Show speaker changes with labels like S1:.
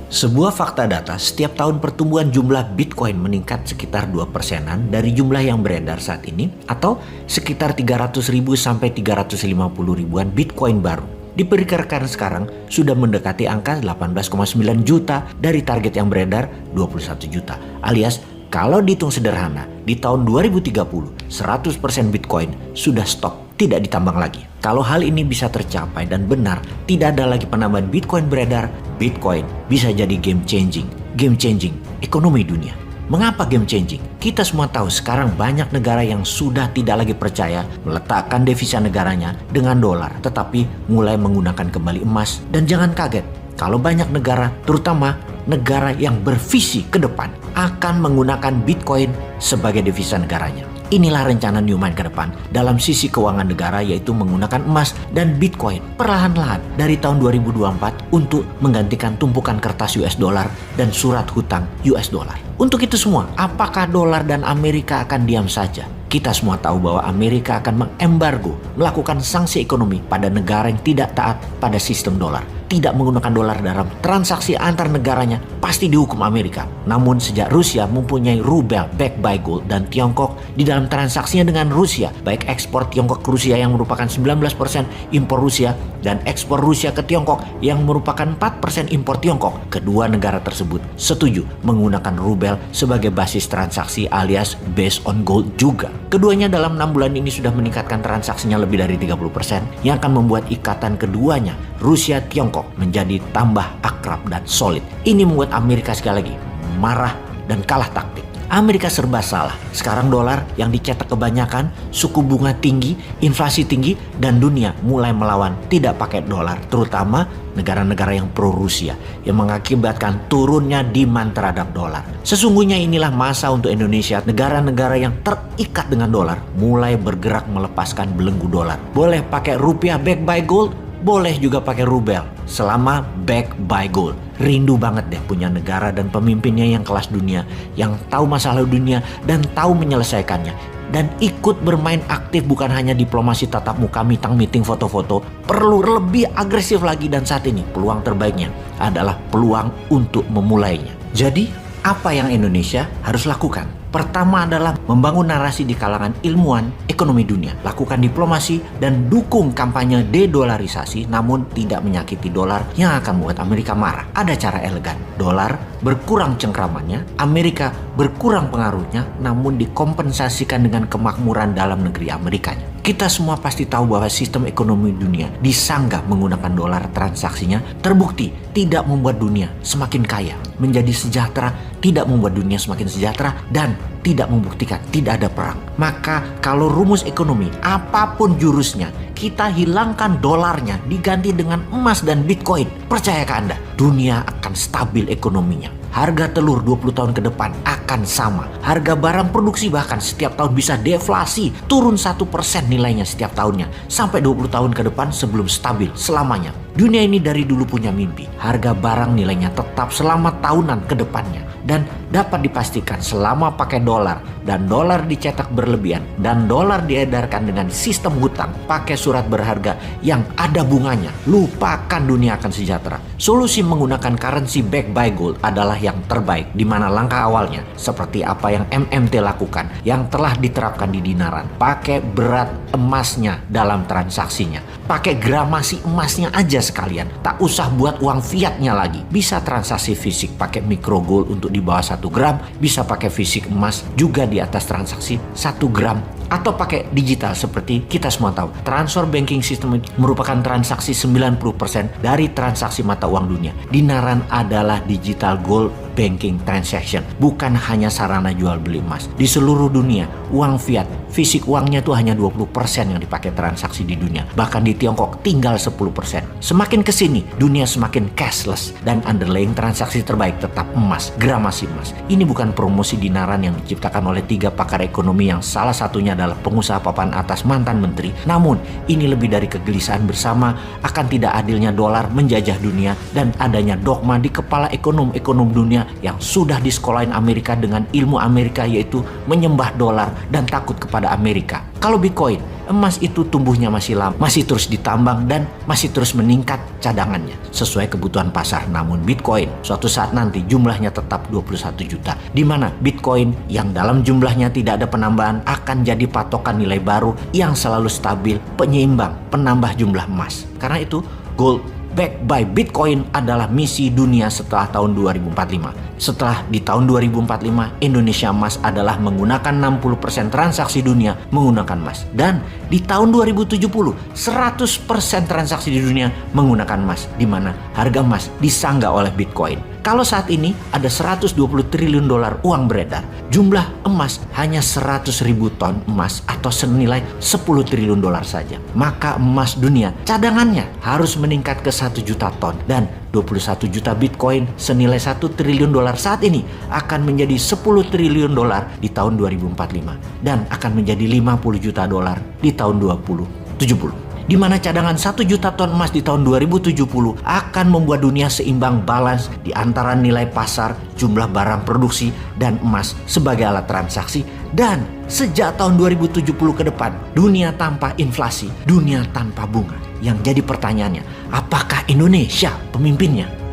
S1: Sebuah fakta data, setiap tahun pertumbuhan jumlah Bitcoin meningkat sekitar 2%-an dari jumlah yang beredar saat ini, atau sekitar 300.000 sampai 350 ribuan Bitcoin baru. Diperkirakan sekarang sudah mendekati angka 18,9 juta dari target yang beredar 21 juta. Alias kalau dihitung sederhana, di tahun 2030, 100% Bitcoin sudah stop, tidak ditambang lagi. Kalau hal ini bisa tercapai dan benar, tidak ada lagi penambahan Bitcoin beredar, Bitcoin bisa jadi game changing ekonomi dunia. Mengapa game changing? Kita semua tahu sekarang banyak negara yang sudah tidak lagi percaya meletakkan devisa negaranya dengan dolar, tetapi mulai menggunakan kembali emas. Dan jangan kaget, kalau banyak negara, terutama negara yang bervisi ke depan, akan menggunakan Bitcoin sebagai devisa negaranya. Inilah rencana Newmind ke depan dalam sisi keuangan negara, yaitu menggunakan emas dan Bitcoin perlahan-lahan dari tahun 2024 untuk menggantikan tumpukan kertas US dollar dan surat hutang US dollar. Untuk itu semua, apakah dolar dan Amerika akan diam saja? Kita semua tahu bahwa Amerika akan mengembargo, melakukan sanksi ekonomi pada negara yang tidak taat pada sistem dolar. Tidak menggunakan dolar dalam transaksi antar negaranya pasti dihukum Amerika. Namun sejak Rusia mempunyai rubel backed by gold dan Tiongkok di dalam transaksinya dengan Rusia, baik ekspor Tiongkok ke Rusia yang merupakan 19% impor Rusia dan ekspor Rusia ke Tiongkok yang merupakan 4% impor Tiongkok, kedua negara tersebut setuju menggunakan rubel sebagai basis transaksi alias based on gold juga. Keduanya dalam 6 bulan ini sudah meningkatkan transaksinya lebih dari 30% yang akan membuat ikatan keduanya Rusia Tiongkok menjadi tambah akrab dan solid. Ini membuat Amerika sekali lagi marah dan kalah taktik. Amerika serba salah. Sekarang dolar yang dicetak kebanyakan, suku bunga tinggi, inflasi tinggi, dan dunia mulai melawan tidak pakai dolar, terutama negara-negara yang pro Rusia yang mengakibatkan turunnya demand terhadap dolar. Sesungguhnya inilah masa untuk Indonesia, negara-negara yang terikat dengan dolar mulai bergerak melepaskan belenggu dolar. Boleh pakai rupiah backed by gold, boleh juga pakai rubel selama backed by gold. Rindu banget deh punya negara dan pemimpinnya yang kelas dunia, yang tahu masalah dunia dan tahu menyelesaikannya, dan ikut bermain aktif, bukan hanya diplomasi tatap muka, meeting foto-foto. Perlu lebih agresif lagi, dan saat ini peluang terbaiknya adalah peluang untuk memulainya. Jadi apa yang Indonesia harus lakukan? Pertama adalah membangun narasi di kalangan ilmuwan ekonomi dunia. Lakukan diplomasi dan dukung kampanye dedolarisasi, namun tidak menyakiti dolar yang akan membuat Amerika marah. Ada cara elegan. Dolar berkurang cengkramannya, Amerika berkurang pengaruhnya, namun dikompensasikan dengan kemakmuran dalam negeri Amerikanya. Kita semua pasti tahu bahwa sistem ekonomi dunia disanggah menggunakan dolar transaksinya, terbukti tidak membuat dunia semakin kaya, menjadi sejahtera, tidak membuat dunia semakin sejahtera, dan tidak membuktikan tidak ada perang. Maka kalau rumus ekonomi apapun jurusnya, kita hilangkan dolarnya diganti dengan emas dan Bitcoin, percayakah Anda, dunia akan stabil ekonominya. Harga telur 20 tahun ke depan akan sama. Harga barang produksi bahkan setiap tahun bisa deflasi, turun 1% nilainya setiap tahunnya, sampai 20 tahun ke depan sebelum stabil selamanya. Dunia ini dari dulu punya mimpi. Harga barang nilainya tetap selama tahunan ke depannya. Dan dapat dipastikan selama pakai dolar dan dolar dicetak berlebihan dan dolar diedarkan dengan sistem hutang pakai surat berharga yang ada bunganya, lupakan dunia akan sejahtera. Solusi menggunakan currency backed by gold adalah yang terbaik, di mana langkah awalnya seperti apa yang MMT lakukan yang telah diterapkan di dinaran. Pakai berat emasnya dalam transaksinya, pakai gramasi emasnya aja sekalian, tak usah buat uang fiatnya lagi. Bisa transaksi fisik pakai micro gold untuk di bawah 1 gram, bisa pakai fisik emas juga di atas transaksi 1 gram, atau pakai digital seperti kita semua tahu. Transfer banking system merupakan transaksi 90% dari transaksi mata uang dunia. Dinaran adalah digital gold banking transaction, bukan hanya sarana jual beli emas. Di seluruh dunia, uang fiat, fisik uangnya tuh hanya 20% yang dipakai transaksi di dunia. Bahkan di Tiongkok tinggal 10%. Semakin kesini, dunia semakin cashless, dan underlying transaksi terbaik tetap emas, gramasi emas. Ini bukan promosi dinaran yang diciptakan oleh 3 pakar ekonomi yang salah satunya adalah pengusaha papan atas mantan menteri. Namun, ini lebih dari kegelisahan bersama akan tidak adilnya dolar menjajah dunia dan adanya dogma di kepala ekonom-ekonom dunia yang sudah disekolahin Amerika dengan ilmu Amerika, yaitu menyembah dolar dan takut kepada Amerika. Kalau Bitcoin emas itu tumbuhnya masih lama, masih terus ditambang dan masih terus meningkat cadangannya sesuai kebutuhan pasar. Namun Bitcoin suatu saat nanti jumlahnya tetap 21 juta, di mana Bitcoin yang dalam jumlahnya tidak ada penambahan akan jadi patokan nilai baru yang selalu stabil, penyeimbang, penambah jumlah emas. Karena itu gold backed by Bitcoin adalah misi dunia setelah tahun 2045. Setelah di tahun 2045, Indonesia Emas adalah menggunakan 60% transaksi dunia menggunakan emas. Dan di tahun 2070, 100% transaksi di dunia menggunakan emas, di mana harga emas disanggah oleh Bitcoin. Kalau saat ini ada 120 triliun dolar uang beredar, jumlah emas hanya 100 ribu ton emas atau senilai 10 triliun dolar saja. Maka emas dunia cadangannya harus meningkat ke 1 juta ton, dan 21 juta Bitcoin senilai 1 triliun dolar saat ini akan menjadi 10 triliun dolar di tahun 2045 dan akan menjadi 50 juta dolar di tahun 2070. Di mana cadangan 1 juta ton emas di tahun 2070 akan membuat dunia seimbang, balance di antara nilai pasar, jumlah barang produksi, dan emas sebagai alat transaksi. Dan sejak tahun 2070 ke depan, dunia tanpa inflasi, dunia tanpa bunga. Yang jadi pertanyaannya, apakah Indonesia pemimpinnya?